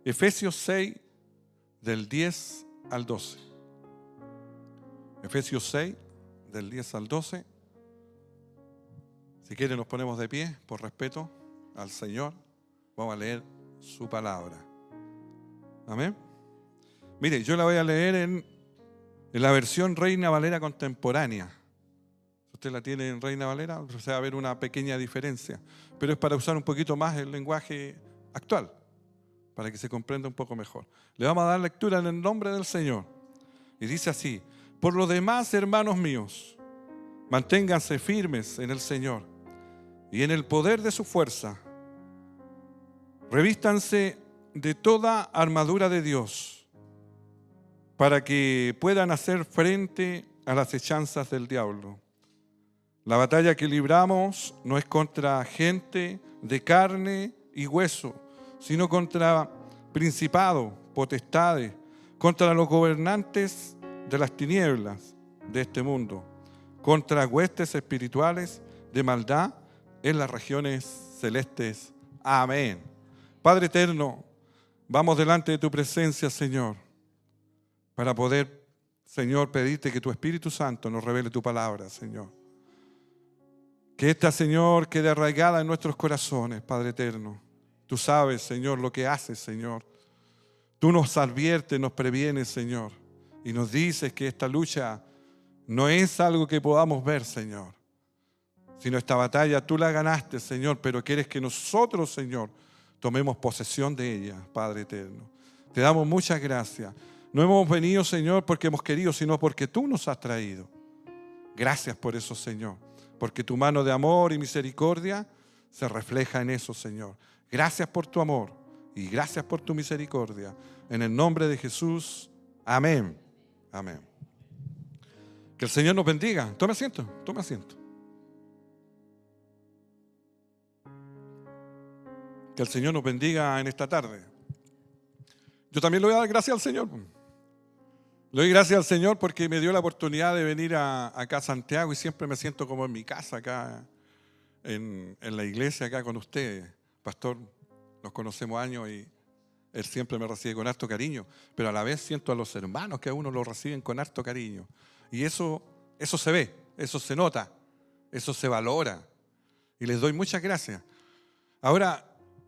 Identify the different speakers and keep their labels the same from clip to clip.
Speaker 1: Efesios 6, del 10 al 12. Efesios 6, del 10 al 12. Si quieren nos ponemos de pie por respeto al Señor. Vamos a leer su palabra. Amén. Mire, yo la voy a leer en la versión Reina Valera contemporánea. Usted la tiene en Reina Valera, o sea, va a haber una pequeña diferencia, pero es para usar un poquito más el lenguaje actual, para que se comprenda un poco mejor. Le vamos a dar lectura en el nombre del Señor. Y dice así: por lo demás, hermanos míos, manténganse firmes en el Señor y en el poder de su fuerza. Revístanse de toda armadura de Dios para que puedan hacer frente a las acechanzas del diablo. La batalla que libramos no es contra gente de carne y hueso, sino contra principados, potestades, contra los gobernantes de las tinieblas de este mundo, contra huestes espirituales de maldad en las regiones celestes. Amén. Padre eterno, vamos delante de tu presencia, Señor, para poder, Señor, pedirte que tu Espíritu Santo nos revele tu palabra, Señor. Que esta, Señor, quede arraigada en nuestros corazones, Padre eterno. Tú sabes, Señor, lo que haces, Señor. Tú nos adviertes, nos previenes, Señor. Y nos dices que esta lucha no es algo que podamos ver, Señor. Sino esta batalla tú la ganaste, Señor, pero quieres que nosotros, Señor, tomemos posesión de ella, Padre eterno. Te damos muchas gracias. No hemos venido, Señor, porque hemos querido, sino porque tú nos has traído. Gracias por eso, Señor. Porque tu mano de amor y misericordia se refleja en eso, Señor. Gracias por tu amor y gracias por tu misericordia. En el nombre de Jesús, amén. Amén. Que el Señor nos bendiga. Tome asiento, tome asiento. Que el Señor nos bendiga en esta tarde. Yo también le voy a dar gracias al Señor. Le doy gracias al Señor porque me dio la oportunidad de venir acá a Santiago y siempre me siento como en mi casa acá en la iglesia, acá con usted. Pastor, nos conocemos años y él siempre me recibe con harto cariño, pero a la vez siento a los hermanos que a uno lo reciben con harto cariño. Y eso se ve, eso se nota, eso se valora. Y les doy muchas gracias. Ahora,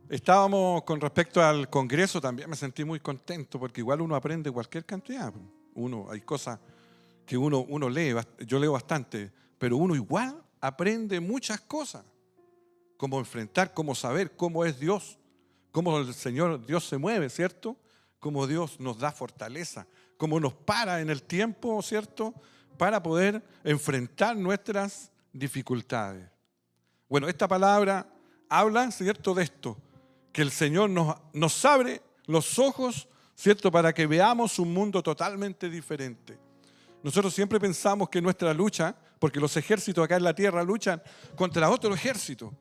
Speaker 1: estábamos con respecto al Congreso, también me sentí muy contento porque igual uno aprende cualquier cantidad. Hay cosas que uno lee, yo leo bastante, pero uno igual aprende muchas cosas. Cómo enfrentar, cómo saber cómo es Dios, cómo el Señor Dios se mueve, ¿cierto? Cómo Dios nos da fortaleza, cómo nos para en el tiempo, ¿cierto? Para poder enfrentar nuestras dificultades. Bueno, esta palabra habla, ¿cierto?, de esto, que el Señor nos abre los ojos, ¿cierto?, para que veamos un mundo totalmente diferente. Nosotros siempre pensamos que nuestra lucha, porque los ejércitos acá en la tierra luchan contra otro ejército,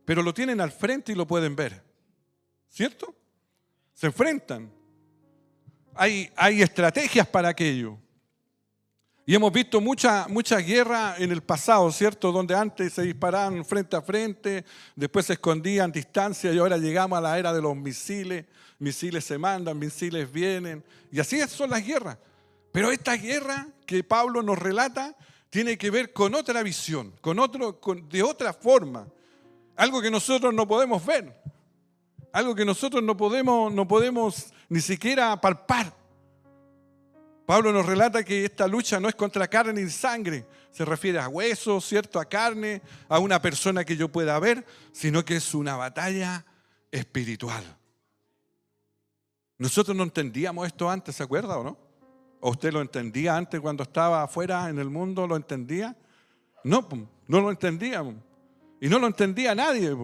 Speaker 1: pero lo tienen al frente y lo pueden ver, ¿cierto? Se enfrentan. Hay estrategias para aquello. Y hemos visto mucha guerra en el pasado, ¿cierto? Donde antes se disparaban frente a frente, después se escondían a distancia y ahora llegamos a la era de los misiles. Misiles se mandan, misiles vienen. Y así son las guerras. Pero esta guerra que Pablo nos relata tiene que ver con otra visión, de otra forma. Algo que nosotros no podemos ver. Algo que nosotros no podemos ni siquiera palpar. Pablo nos relata que esta lucha no es contra carne ni sangre, se refiere a huesos, ¿cierto?, a carne, a una persona que yo pueda ver, sino que es una batalla espiritual. Nosotros no entendíamos esto antes, ¿se acuerda o no? ¿O usted lo entendía antes cuando estaba afuera en el mundo? ¿Lo entendía? No lo entendíamos. Y no lo entendía nadie.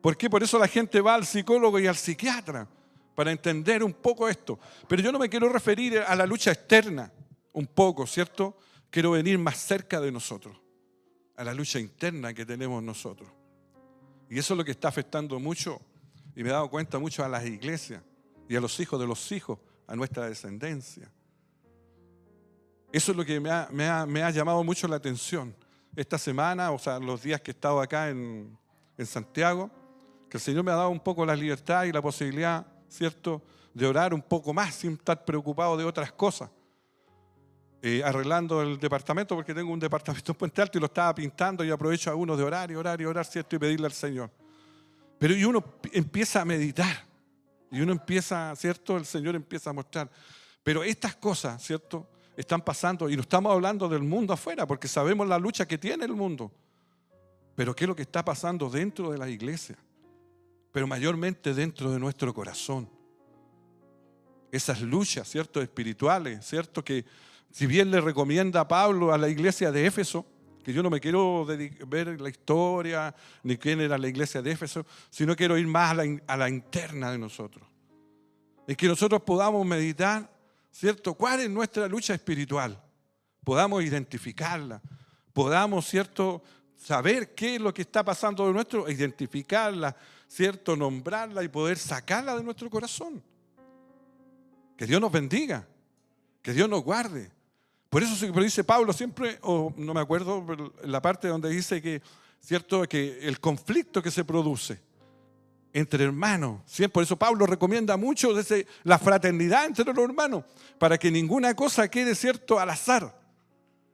Speaker 1: ¿Por qué? Por eso la gente va al psicólogo y al psiquiatra, para entender un poco esto. Pero yo no me quiero referir a la lucha externa, un poco, ¿cierto? Quiero venir más cerca de nosotros, a la lucha interna que tenemos nosotros. Y eso es lo que está afectando mucho, y me he dado cuenta mucho a las iglesias y a los hijos de los hijos, a nuestra descendencia. Eso es lo que me ha llamado mucho la atención. Esta semana, o sea, los días que he estado acá en Santiago, que el Señor me ha dado un poco la libertad y la posibilidad, ¿cierto?, de orar un poco más sin estar preocupado de otras cosas. Arreglando el departamento, porque tengo un departamento en Puente Alto y lo estaba pintando, y aprovecho a uno de orar y orar y orar, ¿cierto?, y pedirle al Señor. Pero y uno empieza a meditar, y uno empieza, ¿cierto?, el Señor empieza a mostrar. Pero estas cosas, ¿cierto?, están pasando, y no estamos hablando del mundo afuera, porque sabemos la lucha que tiene el mundo. Pero ¿qué es lo que está pasando dentro de la iglesia? Pero mayormente dentro de nuestro corazón. Esas luchas, ¿cierto?, espirituales, ¿cierto?, que si bien le recomienda a Pablo a la iglesia de Éfeso, que yo no me quiero ver la historia ni quién era la iglesia de Éfeso, sino quiero ir más a la interna de nosotros. Es que nosotros podamos meditar, ¿cierto?, cuál es nuestra lucha espiritual. Podamos identificarla, podamos, ¿cierto?, saber qué es lo que está pasando de nuestro, identificarla, ¿cierto?, nombrarla y poder sacarla de nuestro corazón. Que Dios nos bendiga, que Dios nos guarde. Por eso dice Pablo siempre, o no me acuerdo, en la parte donde dice que, ¿cierto?, que el conflicto que se produce entre hermanos, ¿sí? Por eso Pablo recomienda mucho desde la fraternidad entre los hermanos, para que ninguna cosa quede, ¿cierto?, al azar,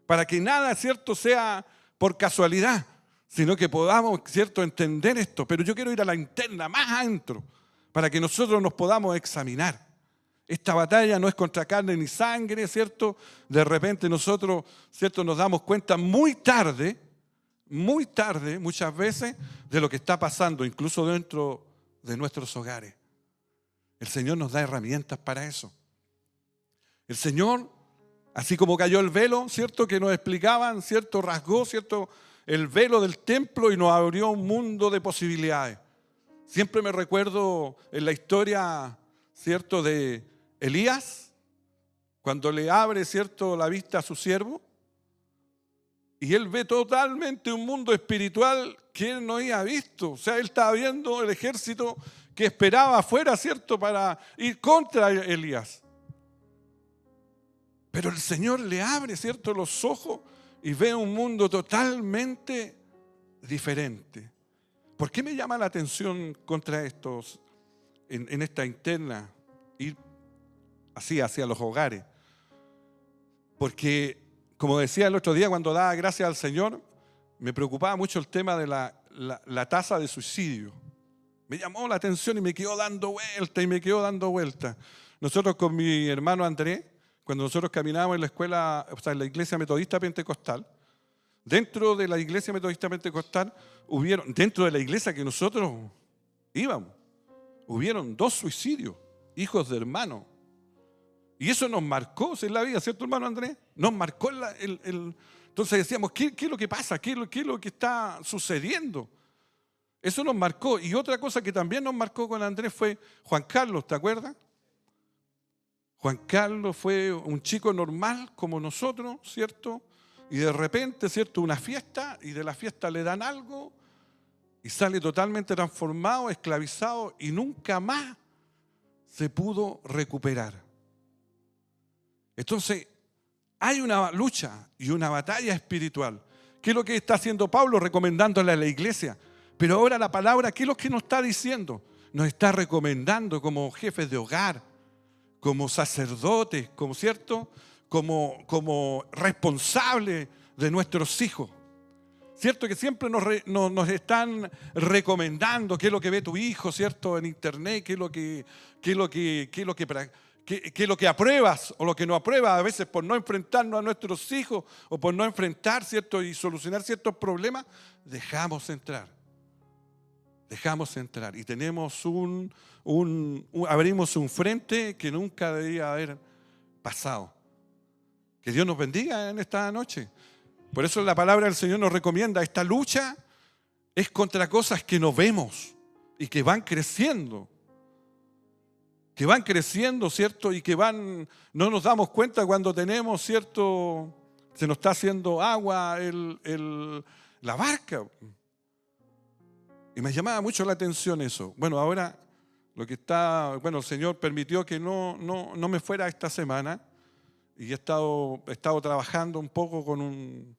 Speaker 1: para que nada, ¿cierto?, sea por casualidad, sino que podamos, ¿cierto?, entender esto. Pero yo quiero ir a la interna, más adentro, para que nosotros nos podamos examinar. Esta batalla no es contra carne ni sangre, ¿cierto? De repente nosotros, ¿cierto?, nos damos cuenta muy tarde, muchas veces, de lo que está pasando, incluso dentro de nuestros hogares. El Señor nos da herramientas para eso. El Señor, así como cayó el velo, ¿cierto?, que nos explicaban, ¿cierto?, rasgó, ¿cierto?, el velo del templo y nos abrió un mundo de posibilidades. Siempre me recuerdo en la historia, ¿cierto?, de Elías, cuando le abre, ¿cierto?, la vista a su siervo, y él ve totalmente un mundo espiritual que él no había visto. O sea, él estaba viendo el ejército que esperaba afuera, ¿cierto?, para ir contra Elías. Pero el Señor le abre, ¿cierto?, los ojos y ve un mundo totalmente diferente. ¿Por qué me llama la atención contra estos, en esta interna, ir así hacia los hogares? Porque, como decía el otro día cuando daba gracias al Señor, me preocupaba mucho el tema de la tasa de suicidio. Me llamó la atención y me quedó dando vuelta. Nosotros con mi hermano Andrés, cuando nosotros caminábamos en la escuela, o sea, en la iglesia metodista pentecostal, dentro de la iglesia metodista pentecostal, dentro de la iglesia que nosotros íbamos, hubieron 2 suicidios, hijos de hermanos. Y eso nos marcó en la vida, ¿cierto, hermano Andrés? Nos marcó Entonces decíamos, ¿qué es lo que pasa? ¿Qué es lo que está sucediendo? Eso nos marcó. Y otra cosa que también nos marcó con Andrés fue Juan Carlos, ¿te acuerdas? Juan Carlos fue un chico normal como nosotros, ¿cierto? Y de repente, ¿cierto?, una fiesta, y de la fiesta le dan algo y sale totalmente transformado, esclavizado, y nunca más se pudo recuperar. Entonces, hay una lucha y una batalla espiritual. ¿Qué es lo que está haciendo Pablo? Recomendándole a la iglesia. Pero ahora la palabra, ¿qué es lo que nos está diciendo? Nos está recomendando como jefes de hogar, como sacerdotes, como, ¿cierto?, como responsables de nuestros hijos. ¿Cierto? Que siempre nos están recomendando qué es lo que ve tu hijo, ¿cierto?, en internet, qué es lo que apruebas o lo que no apruebas, a veces por no enfrentarnos a nuestros hijos o por no enfrentar, ¿cierto?, y solucionar ciertos problemas, dejamos entrar y tenemos abrimos un frente que nunca debía haber pasado. Que Dios nos bendiga en esta noche. Por eso la palabra del Señor nos recomienda, esta lucha es contra cosas que no vemos y que van creciendo, ¿cierto? Y que no nos damos cuenta cuando tenemos, ¿cierto?, se nos está haciendo agua la barca. Y me llamaba mucho la atención eso. Bueno, ahora el Señor permitió que no me fuera esta semana, y he estado trabajando un poco con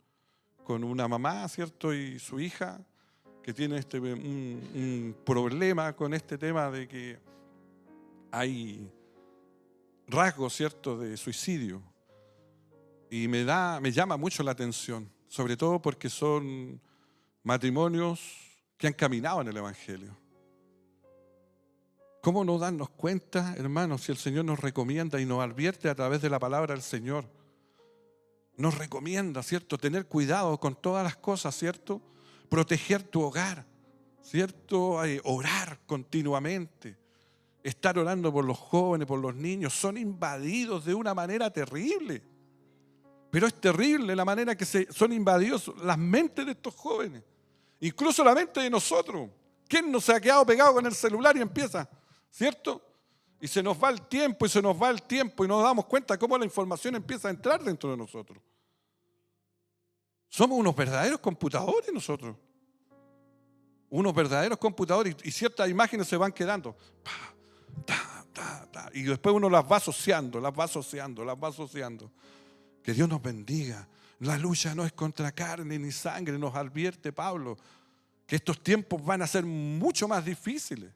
Speaker 1: una mamá, ¿cierto?, y su hija, que tiene un problema con este tema de que hay rasgos, ¿cierto?, de suicidio. Y me llama mucho la atención, sobre todo porque son matrimonios que han caminado en el Evangelio. ¿Cómo no darnos cuenta, hermanos, si el Señor nos recomienda y nos advierte a través de la palabra del Señor? Nos recomienda, ¿cierto?, tener cuidado con todas las cosas, ¿cierto? Proteger tu hogar, ¿cierto? Orar continuamente. Estar orando por los jóvenes, por los niños. Son invadidos de una manera terrible. Pero es terrible la manera que son invadidos las mentes de estos jóvenes. Incluso la mente de nosotros. ¿Quién no se ha quedado pegado con el celular y empieza, ¿cierto? Y se nos va el tiempo y se nos va el tiempo y nos damos cuenta cómo la información empieza a entrar dentro de nosotros. Somos unos verdaderos computadores nosotros. Unos verdaderos computadores y ciertas imágenes se van quedando. Y después uno las va asociando. Que Dios nos bendiga. La lucha no es contra carne ni sangre, nos advierte Pablo, que estos tiempos van a ser mucho más difíciles.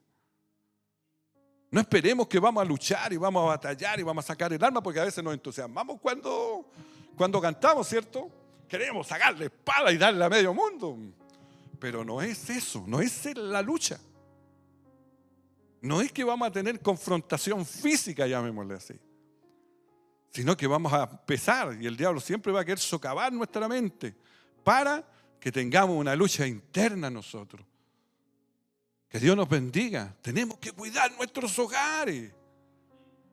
Speaker 1: No esperemos que vamos a luchar y vamos a batallar y vamos a sacar el arma, porque a veces nos entusiasmamos cuando cantamos, ¿cierto? Queremos sacarle espada y darle a medio mundo. Pero no es eso, no es la lucha. No es que vamos a tener confrontación física, llamémosle así, sino que vamos a empezar, y el diablo siempre va a querer socavar nuestra mente para que tengamos una lucha interna nosotros. Que Dios nos bendiga. Tenemos que cuidar nuestros hogares.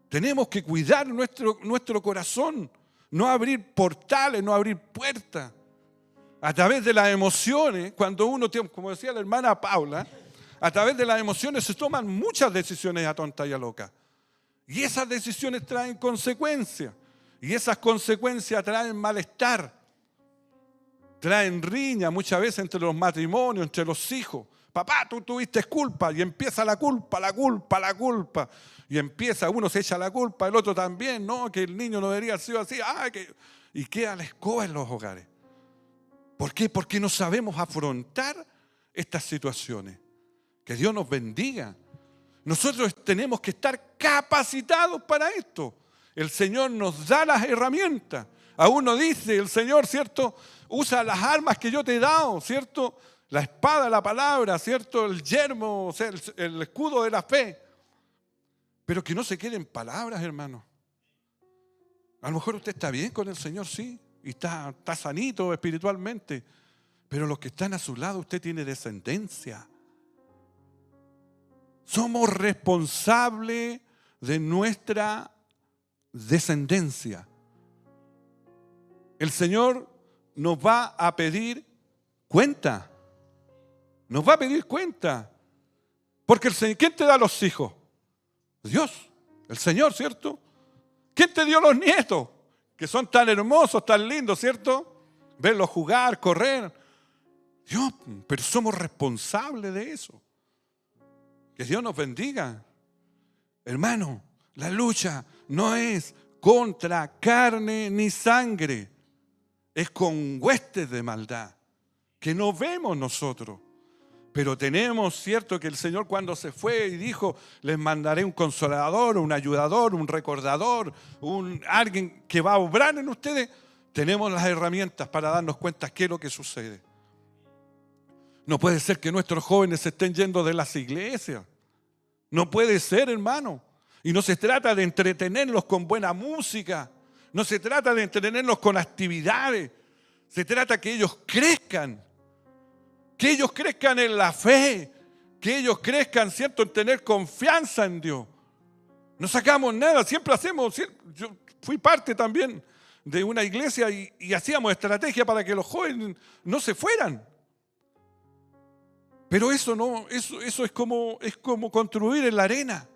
Speaker 1: Tenemos que cuidar nuestro corazón. No abrir portales, no abrir puertas. A través de las emociones, cuando uno tiene, como decía la hermana Paula, a través de las emociones se toman muchas decisiones a tonta y a loca. Y esas decisiones traen consecuencias. Y esas consecuencias traen malestar. Traen riña muchas veces entre los matrimonios, entre los hijos. Papá, tú tuviste culpa. Y empieza la culpa. Y empieza, uno se echa la culpa, el otro también. No, que el niño no debería haber sido así. Y queda la escoba en los hogares. ¿Por qué? Porque no sabemos afrontar estas situaciones. Que Dios nos bendiga. Nosotros tenemos que estar capacitados para esto. El Señor nos da las herramientas. Aún nos dice el Señor, ¿cierto? Usa las armas que yo te he dado, ¿cierto? La espada, la palabra, ¿cierto? El yermo, o sea, el escudo de la fe. Pero que no se queden palabras, hermano. A lo mejor usted está bien con el Señor, sí, y está sanito espiritualmente. Pero los que están a su lado, usted tiene descendencia. Somos responsables de nuestra descendencia. El Señor nos va a pedir cuenta. Nos va a pedir cuenta. Porque el Señor, ¿quién te da los hijos? Dios, el Señor, ¿cierto? ¿Quién te dio los nietos? Que son tan hermosos, tan lindos, ¿cierto? Verlos jugar, correr. Dios, pero somos responsables de eso. Que Dios nos bendiga. Hermano, la lucha no es contra carne ni sangre. Es con huestes de maldad que no vemos nosotros. Pero tenemos, cierto, que el Señor cuando se fue y dijo, les mandaré un consolador, un ayudador, un recordador, alguien que va a obrar en ustedes. Tenemos las herramientas para darnos cuenta qué es lo que sucede. No puede ser que nuestros jóvenes se estén yendo de las iglesias. No puede ser, hermano. Y no se trata de entretenerlos con buena música. No se trata de entretenerlos con actividades. Se trata que ellos crezcan. Que ellos crezcan en la fe. Que ellos crezcan, ¿cierto?, en tener confianza en Dios. No sacamos nada. Siempre hacemos. Yo fui parte también de una iglesia y hacíamos estrategia para que los jóvenes no se fueran. Pero eso es como construir en la arena.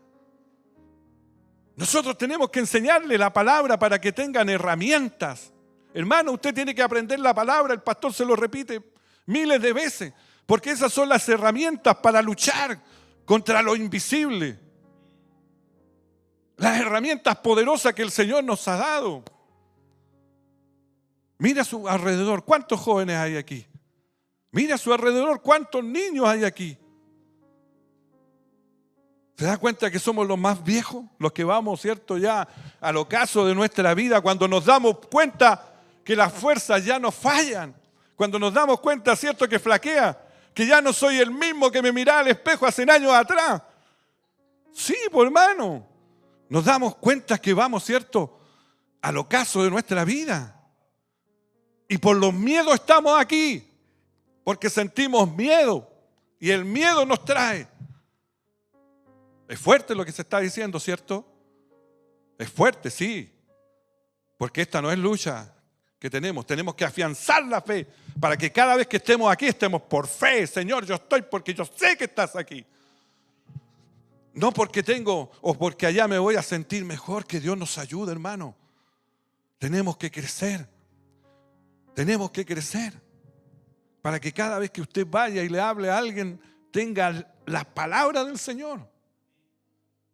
Speaker 1: Nosotros tenemos que enseñarle la palabra para que tengan herramientas. Hermano, usted tiene que aprender la palabra, el pastor se lo repite miles de veces, porque esas son las herramientas para luchar contra lo invisible. Las herramientas poderosas que el Señor nos ha dado. Mira a su alrededor, ¿cuántos jóvenes hay aquí? Mira a su alrededor, ¿cuántos niños hay aquí? ¿Se da cuenta que somos los más viejos? Los que vamos, ¿cierto?, ya al ocaso de nuestra vida, cuando nos damos cuenta que las fuerzas ya nos fallan. Cuando nos damos cuenta, ¿cierto?, que flaquea, que ya no soy el mismo que me miraba al espejo hace años atrás. Sí, pues hermano, nos damos cuenta que vamos, ¿cierto?, al ocaso de nuestra vida. Y por los miedos estamos aquí, porque sentimos miedo y el miedo nos trae. Es fuerte lo que se está diciendo, ¿cierto? Es fuerte, sí, porque esta no es lucha que tenemos que afianzar la fe para que cada vez que estemos aquí estemos por fe. Señor, yo estoy porque yo sé que estás aquí. No porque tengo o porque allá me voy a sentir mejor. Que Dios nos ayude, hermano. Tenemos que crecer para que cada vez que usted vaya y le hable a alguien tenga la palabra del Señor.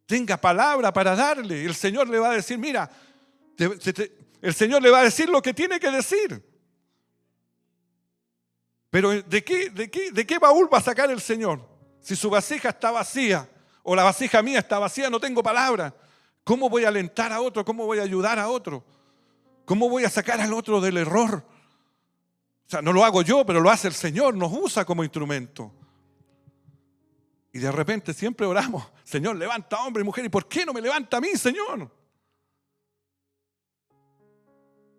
Speaker 1: Tenga palabra para darle. El Señor le va a decir, mira, el Señor le va a decir lo que tiene que decir. Pero ¿de qué baúl va a sacar el Señor? Si su vasija está vacía o la vasija mía está vacía, no tengo palabra. ¿Cómo voy a alentar a otro? ¿Cómo voy a ayudar a otro? ¿Cómo voy a sacar al otro del error? O sea, no lo hago yo, pero lo hace el Señor, nos usa como instrumento. Y de repente siempre oramos, Señor, levanta hombre y mujer. ¿Y por qué no me levanta a mí, Señor?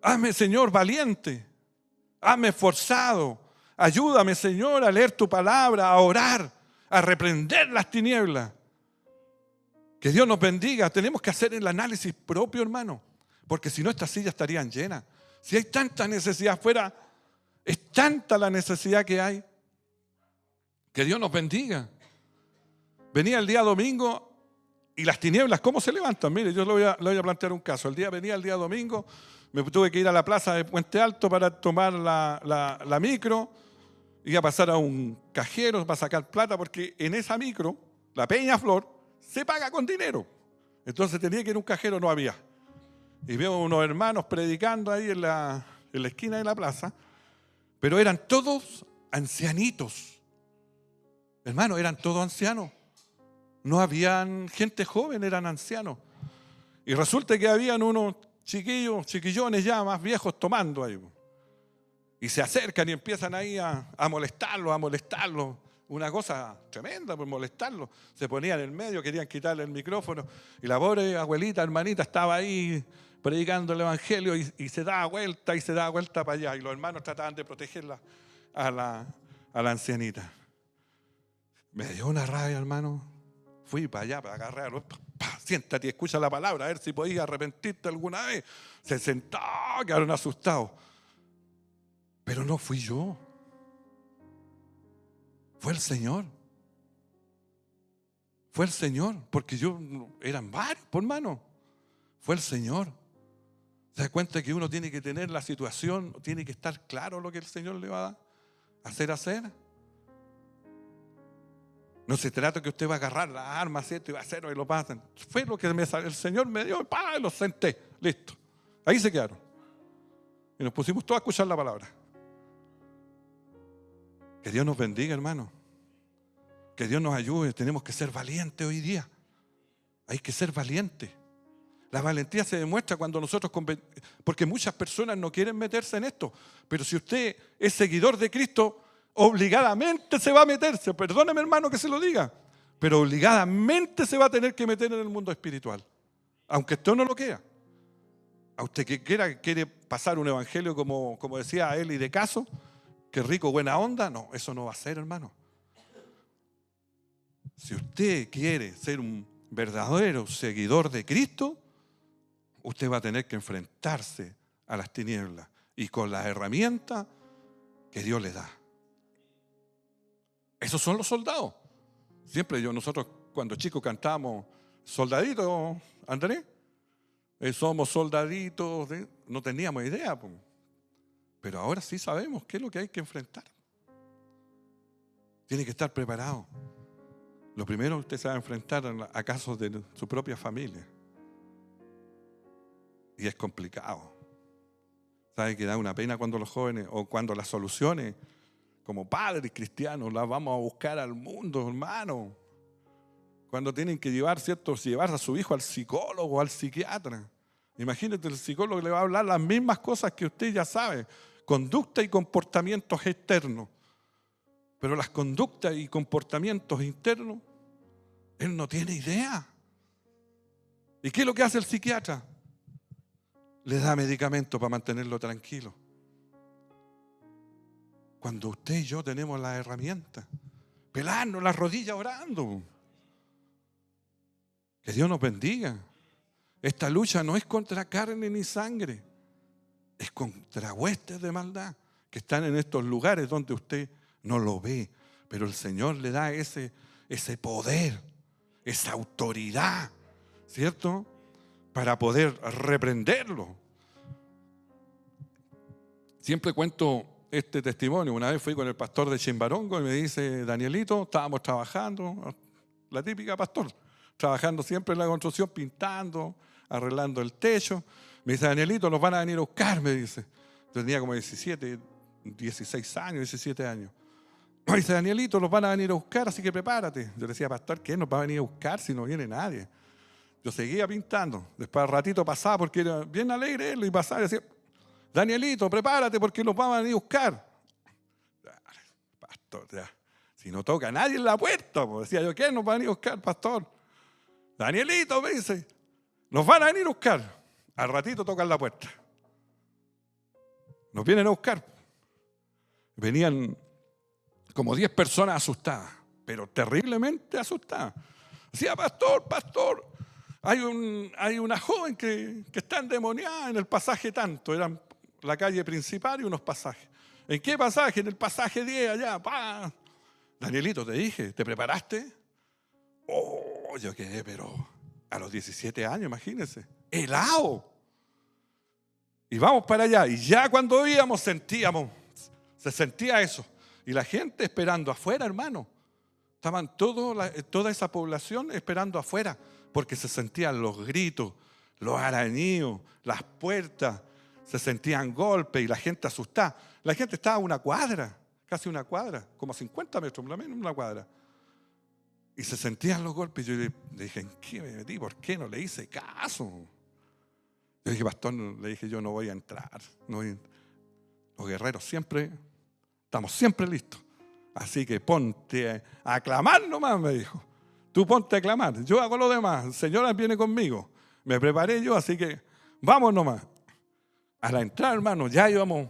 Speaker 1: Hazme, Señor, valiente. Hazme esforzado. Ayúdame, Señor, a leer tu palabra, a orar, a reprender las tinieblas. Que Dios nos bendiga. Tenemos que hacer el análisis propio, hermano, porque si no, estas sillas estarían llenas. Si hay tanta necesidad afuera, es tanta la necesidad que hay. Que Dios nos bendiga. Venía el día domingo y las tinieblas, ¿cómo se levantan? Mire, yo le voy a plantear un caso. Venía el día domingo, me tuve que ir a la plaza de Puente Alto para tomar la micro. Iba a pasar a un cajero para sacar plata, porque en esa micro, la Peñaflor, se paga con dinero. Entonces tenía que ir a un cajero, no había. Y veo unos hermanos predicando ahí en la esquina de la plaza, pero eran todos ancianitos. Hermano, eran todos ancianos. No habían gente joven, eran ancianos. Y resulta que habían unos chiquillones ya más viejos tomando ahí. Y se acercan y empiezan ahí a molestarlos. Una cosa tremenda por molestarlos. Se ponían en el medio, querían quitarle el micrófono. Y la pobre abuelita, hermanita, estaba ahí predicando el evangelio y se daba vuelta para allá. Y los hermanos trataban de protegerla a la ancianita. Me dio una rabia, hermano. Fui para allá para agarrarlo. Siéntate y escucha la palabra, a ver si podías arrepentirte alguna vez. Se sentó, quedaron asustados. Pero no fui yo. Fue el Señor. Fue el Señor, porque eran varios, por hermano. Fue el Señor. ¿Se da cuenta que uno tiene que tener la situación, tiene que estar claro lo que el Señor le va a hacer? No se trata que usted va a agarrar las armas, ¿cierto? Y va a hacerlo y lo pasan. Fue lo que el Señor me dio, y los senté. Listo. Ahí se quedaron. Y nos pusimos todos a escuchar la palabra. Que Dios nos bendiga, hermano. Que Dios nos ayude. Tenemos que ser valientes hoy día. Hay que ser valientes. La valentía se demuestra cuando nosotros, porque muchas personas no quieren meterse en esto. Pero si usted es seguidor de Cristo, obligadamente se va a meterse. Perdóneme, hermano, que se lo diga. Pero obligadamente se va a tener que meter en el mundo espiritual. Aunque usted no lo quiera. A usted que quiere pasar un evangelio como decía Eli de Caso, que rico, buena onda. No, eso no va a ser, hermano. Si usted quiere ser un verdadero seguidor de Cristo, usted va a tener que enfrentarse a las tinieblas y con las herramientas que Dios le da. Esos son los soldados. Siempre nosotros cuando chicos cantamos soldaditos, Andrés, somos soldaditos, no teníamos idea, pero ahora sí sabemos qué es lo que hay que enfrentar. Tiene que estar preparado. Lo primero, usted se va a enfrentar a casos de su propia familia. Y es complicado. ¿Sabe que da una pena cuando los jóvenes, o cuando las soluciones, como padres cristianos, las vamos a buscar al mundo, hermano? cuando tienen que llevar, ¿cierto?, llevar a su hijo al psicólogo o al psiquiatra. Imagínate, el psicólogo le va a hablar las mismas cosas que usted ya sabe, conducta y comportamientos externos. Pero las conductas y comportamientos internos, él no tiene idea. ¿Y qué es lo que hace el psiquiatra? Le da medicamentos para mantenerlo tranquilo. Cuando usted y yo tenemos las herramientas, pelarnos las rodillas orando. Que Dios nos bendiga. Esta lucha no es contra carne ni sangre, es contra huestes de maldad que están en estos lugares donde usted no lo ve, pero el Señor le da ese poder, esa autoridad, ¿cierto?, para poder reprenderlo. Siempre cuento este testimonio. Una vez fui con el pastor de Chimbarongo y me dice: Danielito, estábamos trabajando, la típica pastor, trabajando siempre en la construcción, pintando, arreglando el techo. Me dice: Danielito, nos van a venir a buscar, me dice. Yo tenía como 16 años, 17 años. Me dice: Danielito, nos van a venir a buscar, así que prepárate. Yo le decía: pastor, ¿qué nos va a venir a buscar si no viene nadie? Yo seguía pintando. Después al ratito pasaba, porque era bien alegre él, y pasaba y decía: Danielito, prepárate porque nos van a venir a buscar. Pastor, ya, si no toca a nadie en la puerta, pues decía yo: ¿qué nos van a venir a buscar, pastor? Danielito, me dice, nos van a venir a buscar. Al ratito tocan la puerta. Nos vienen a buscar. Venían como 10 personas asustadas, pero terriblemente asustadas. Decía: pastor, hay una joven que está endemoniada en el pasaje tanto. Eran la calle principal y unos pasajes. ¿En qué pasaje? En el pasaje 10, allá. ¡Pah! Danielito, te dije, ¿te preparaste? Oh, yo quedé, pero a los 17 años, imagínense, helado. Y vamos para allá. Y ya cuando íbamos sentíamos, se sentía eso. Y la gente esperando afuera, hermano. Estaban toda esa población esperando afuera, porque se sentían los gritos, los arañidos, las puertas, se sentían golpes y la gente asustada. La gente estaba a una cuadra, casi una cuadra, como 50 metros, lo menos una cuadra. Y se sentían los golpes. Yo le dije: ¿en qué me metí? ¿Por qué no le hice caso? Yo dije: pastor, le dije, yo no voy a entrar. Los guerreros estamos siempre listos. Así que ponte a clamar nomás, me dijo. Tú ponte a clamar, yo hago lo demás. El Señor viene conmigo. Me preparé yo, así que vamos nomás. A la entrada, hermano, ya íbamos.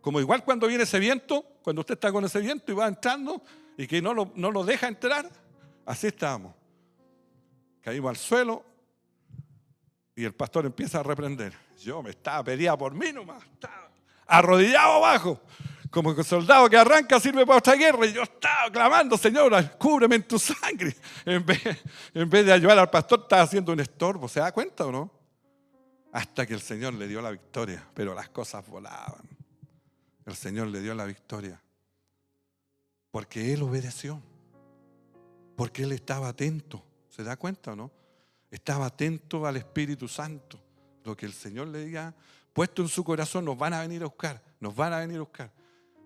Speaker 1: Como igual cuando viene ese viento, cuando usted está con ese viento y va entrando y que no lo deja entrar, así estábamos. Caímos al suelo y el pastor empieza a reprender. Yo pedía por mí nomás, estaba arrodillado abajo. Como que soldado que arranca sirve para otra guerra. Y yo estaba clamando: Señora, cúbreme en tu sangre. En vez de ayudar al pastor, estaba haciendo un estorbo. ¿Se da cuenta o no? Hasta que el Señor le dio la victoria. Pero las cosas volaban. El Señor le dio la victoria. Porque Él obedeció. Porque Él estaba atento. ¿Se da cuenta o no? Estaba atento al Espíritu Santo. Lo que el Señor le había puesto en su corazón: nos van a venir a buscar. Nos van a venir a buscar.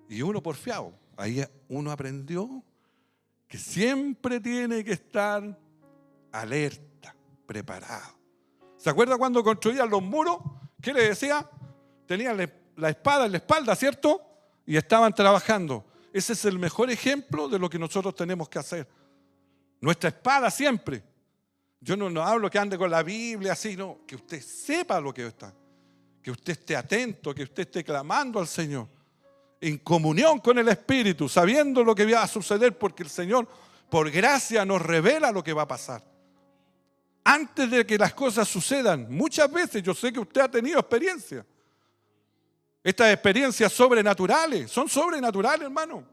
Speaker 1: Y uno porfiado, ahí uno aprendió que siempre tiene que estar alerta, preparado. ¿Se acuerda cuando construían los muros? ¿Qué le decía? Tenían la espada en la espalda, ¿cierto? Y estaban trabajando. Ese es el mejor ejemplo de lo que nosotros tenemos que hacer. Nuestra espada siempre. Yo no hablo que ande con la Biblia así, no. Que usted sepa lo que está. Que usted esté atento, que usted esté clamando al Señor. En comunión con el Espíritu, sabiendo lo que va a suceder, porque el Señor, por gracia, nos revela lo que va a pasar. Antes de que las cosas sucedan, muchas veces, yo sé que usted ha tenido experiencia. Estas experiencias sobrenaturales, son sobrenaturales, hermano.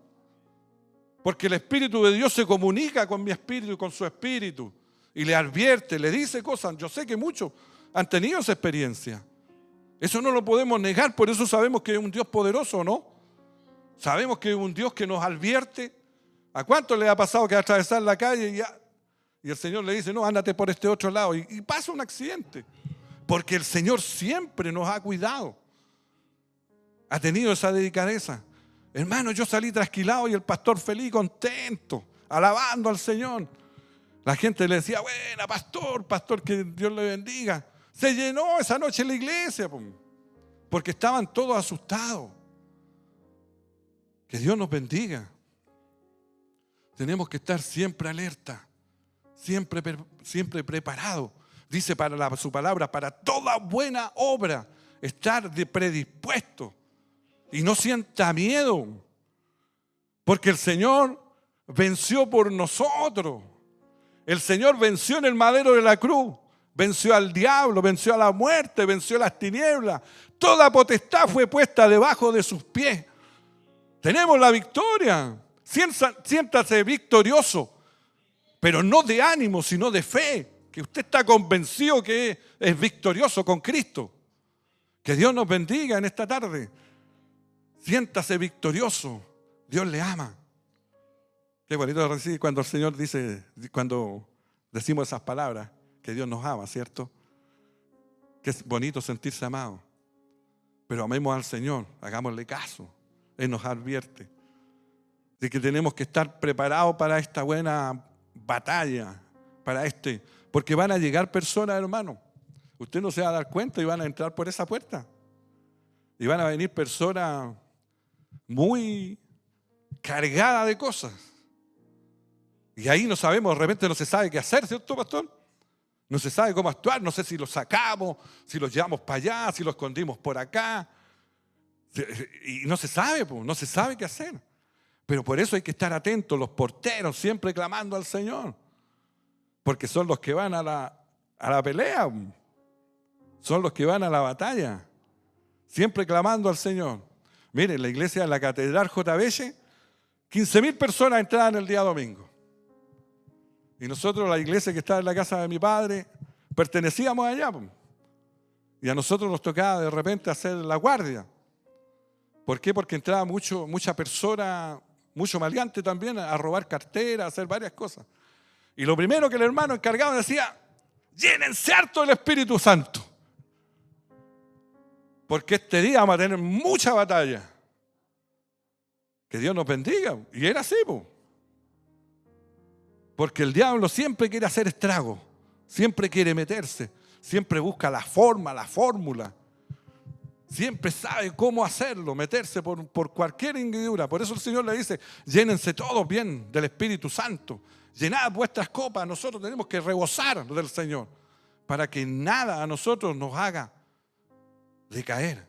Speaker 1: Porque el Espíritu de Dios se comunica con mi espíritu y con su espíritu. Y le advierte, le dice cosas. Yo sé que muchos han tenido esa experiencia. Eso no lo podemos negar, por eso sabemos que es un Dios poderoso, ¿no? Sabemos que es un Dios que nos advierte. ¿A cuánto le ha pasado que atravesar la calle y el Señor le dice: no, ándate por este otro lado? Y pasa un accidente. Porque el Señor siempre nos ha cuidado. Ha tenido esa delicadeza. Hermano, yo salí trasquilado y el pastor feliz, contento, alabando al Señor. La gente le decía, buena, pastor, pastor, que Dios le bendiga. Se llenó esa noche la iglesia, porque estaban todos asustados. Que Dios nos bendiga. Tenemos que estar siempre alerta, siempre preparados. Dice su palabra, para toda buena obra, estar predispuesto. Y no sienta miedo, porque el Señor venció por nosotros. El Señor venció en el madero de la cruz. Venció al diablo, venció a la muerte, venció a las tinieblas. Toda potestad fue puesta debajo de sus pies. Tenemos la victoria. Siéntase victorioso, pero no de ánimo, sino de fe. Que usted está convencido que es victorioso con Cristo. Que Dios nos bendiga en esta tarde. Siéntase victorioso. Dios le ama. Qué bonito recibir cuando el Señor dice, cuando decimos esas palabras, que Dios nos ama, ¿cierto? Que es bonito sentirse amado. Pero amemos al Señor, hagámosle caso. Él nos advierte de que tenemos que estar preparados para esta buena batalla, porque van a llegar personas, hermano. Usted no se va a dar cuenta y van a entrar por esa puerta. Y van a venir personas muy cargadas de cosas. Y ahí no sabemos, de repente no se sabe qué hacer, ¿cierto, pastor? No se sabe cómo actuar, no sé si los sacamos, si los llevamos para allá, si los escondimos por acá. Y no se sabe, no se sabe qué hacer. Pero por eso hay que estar atentos, los porteros siempre clamando al Señor. Porque son los que van a la pelea, son los que van a la batalla. Siempre clamando al Señor. Miren, la iglesia de la Catedral J. Belle, 15.000 personas entraban el día domingo. Y nosotros, la iglesia que estaba en la casa de mi padre, pertenecíamos allá. Y a nosotros nos tocaba de repente hacer la guardia. ¿Por qué? Porque entraba mucha persona, mucho maleante también, a robar carteras, a hacer varias cosas. Y lo primero que el hermano encargado decía, llénense harto del Espíritu Santo. Porque este día vamos a tener mucha batalla. Que Dios nos bendiga. Y era así, porque el diablo siempre quiere hacer estragos, siempre quiere meterse, siempre busca la forma, la fórmula. Siempre sabe cómo hacerlo, meterse por cualquier hendidura. Por eso el Señor le dice, llénense todos bien del Espíritu Santo. Llenad vuestras copas. Nosotros tenemos que rebosar del Señor para que nada a nosotros nos haga decaer.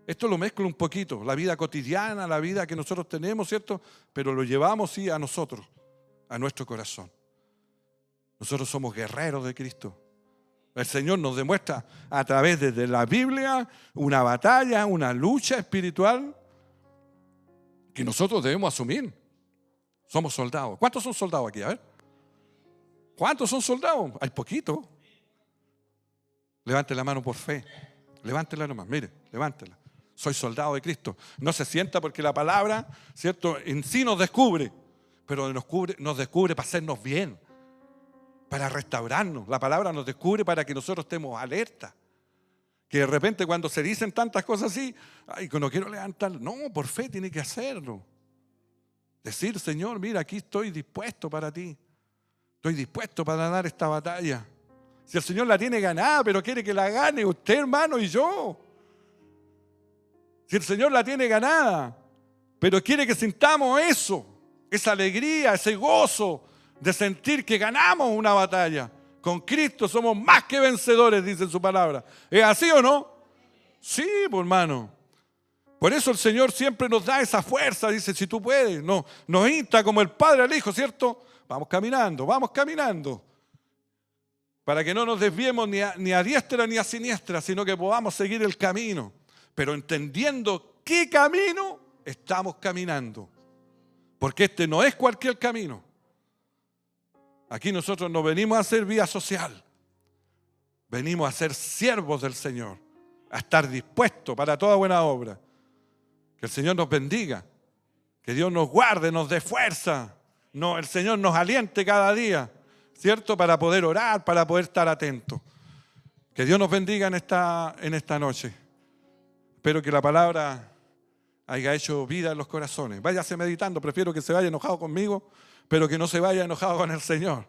Speaker 1: Esto lo mezclo un poquito, la vida cotidiana, la vida que nosotros tenemos, ¿cierto? Pero lo llevamos sí a nosotros, a nuestro corazón. Nosotros somos guerreros de Cristo. El Señor nos demuestra a través de la Biblia una batalla, una lucha espiritual que nosotros debemos asumir. Somos soldados. ¿Cuántos son soldados aquí? A ver. ¿Cuántos son soldados? Hay poquito. Levante la mano por fe. Levántela nomás, mire, levántela. Soy soldado de Cristo. No se sienta porque la palabra, ¿cierto?, en sí nos descubre, pero nos descubre para hacernos bien, para restaurarnos. La palabra nos descubre para que nosotros estemos alerta. Que de repente cuando se dicen tantas cosas así, ay, que no quiero levantar. No, por fe tiene que hacerlo. Decir, Señor, mira, aquí estoy dispuesto para ti. Estoy dispuesto para dar esta batalla. Si el Señor la tiene ganada, pero quiere que la gane usted, hermano, y yo. Si el Señor la tiene ganada, pero quiere que sintamos eso, esa alegría, ese gozo de sentir que ganamos una batalla. Con Cristo somos más que vencedores, dice en su palabra. ¿Es así o no? Sí, pues, hermano. Por eso el Señor siempre nos da esa fuerza, dice, si tú puedes. No, nos insta como el Padre al Hijo, ¿cierto? Vamos caminando, para que no nos desviemos ni a diestra ni a siniestra, sino que podamos seguir el camino, pero entendiendo qué camino estamos caminando, porque este no es cualquier camino. Aquí nosotros no venimos a hacer vida social, venimos a ser siervos del Señor, a estar dispuestos para toda buena obra. Que el Señor nos bendiga, que Dios nos guarde, nos dé fuerza, el Señor nos aliente cada día, ¿cierto? Para poder orar, para poder estar atentos. Que Dios nos bendiga en esta noche. Espero que la palabra haya hecho vida en los corazones. Váyase meditando, prefiero que se vaya enojado conmigo, pero que no se vaya enojado con el Señor.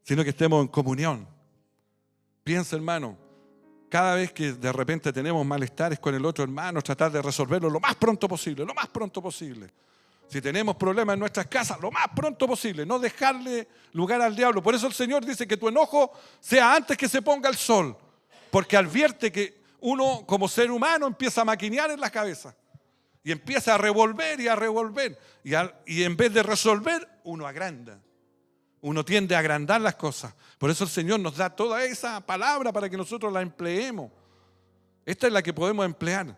Speaker 1: sino que estemos en comunión. Piensa, hermano, cada vez que de repente tenemos malestares con el otro hermano, tratar de resolverlo lo más pronto posible, lo más pronto posible. Si tenemos problemas en nuestras casas, lo más pronto posible, no dejarle lugar al diablo. Por eso el Señor dice que tu enojo sea antes que se ponga el sol, porque advierte que uno como ser humano empieza a maquinear en la cabeza y empieza a revolver y a revolver. Y en vez de resolver, uno agranda. Uno tiende a agrandar las cosas. Por eso el Señor nos da toda esa palabra para que nosotros la empleemos. Esta es la que podemos emplear.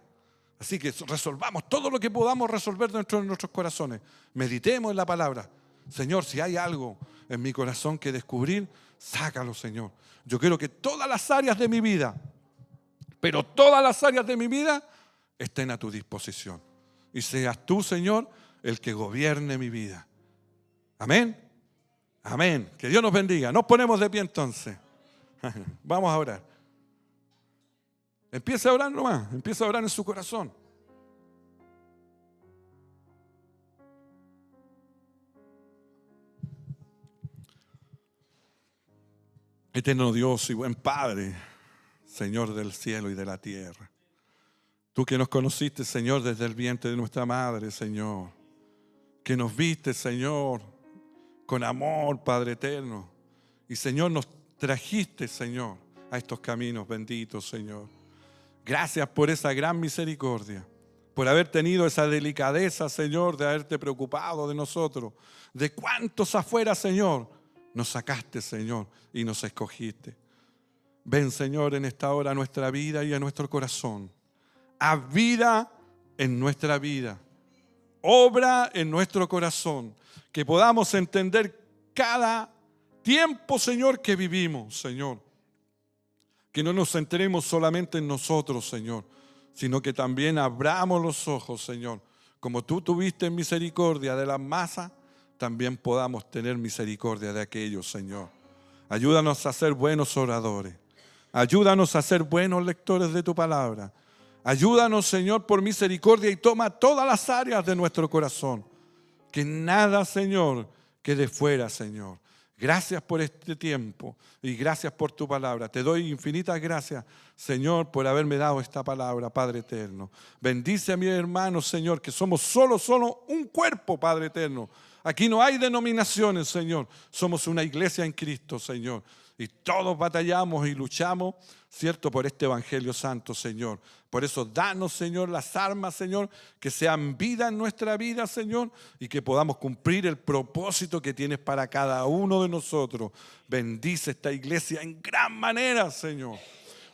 Speaker 1: Así que resolvamos todo lo que podamos resolver dentro de nuestros corazones. Meditemos en la palabra. Señor, si hay algo en mi corazón que descubrir, sácalo, Señor. Yo quiero que todas las áreas de mi vida, pero todas las áreas de mi vida, estén a tu disposición. Y seas tú, Señor, el que gobierne mi vida. Amén. Amén. Que Dios nos bendiga. Nos ponemos de pie entonces. Vamos a orar. Empieza a orar nomás. Empieza a orar en su corazón. Eterno Dios y buen Padre, Señor del cielo y de la tierra. Tú que nos conociste, Señor, desde el vientre de nuestra madre, Señor. Que nos viste, Señor, con amor, Padre eterno. Y, Señor, nos trajiste, Señor, a estos caminos benditos, Señor. Gracias por esa gran misericordia, por haber tenido esa delicadeza, Señor, de haberte preocupado de nosotros. De cuántos afuera, Señor, nos sacaste, Señor, y nos escogiste. Ven, Señor, en esta hora a nuestra vida y a nuestro corazón. Haz vida en nuestra vida. Obra en nuestro corazón. Que podamos entender cada tiempo, Señor, que vivimos, Señor. Que no nos centremos solamente en nosotros, Señor, sino que también abramos los ojos, Señor. Como tú tuviste misericordia de la masa, también podamos tener misericordia de aquellos, Señor. Ayúdanos a ser buenos oradores. Ayúdanos a ser buenos lectores de tu palabra. Ayúdanos, Señor, por misericordia y toma todas las áreas de nuestro corazón. Que nada, Señor, quede fuera, Señor. Gracias por este tiempo y gracias por tu palabra. Te doy infinitas gracias, Señor, por haberme dado esta palabra, Padre eterno. Bendice a mis hermanos, Señor, que somos solo un cuerpo, Padre eterno. Aquí no hay denominaciones, Señor. Somos una iglesia en Cristo, Señor. Y todos batallamos y luchamos, ¿cierto?, por este Evangelio Santo, Señor. Por eso, danos, Señor, las armas, Señor, que sean vida en nuestra vida, Señor, y que podamos cumplir el propósito que tienes para cada uno de nosotros. Bendice esta iglesia en gran manera, Señor.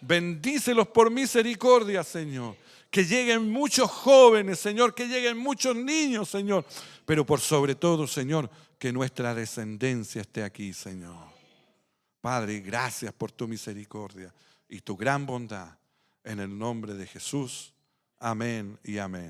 Speaker 1: Bendícelos por misericordia, Señor. Que lleguen muchos jóvenes, Señor, que lleguen muchos niños, Señor. Pero por sobre todo, Señor, que nuestra descendencia esté aquí, Señor. Padre, gracias por tu misericordia y tu gran bondad. En el nombre de Jesús. Amén y amén.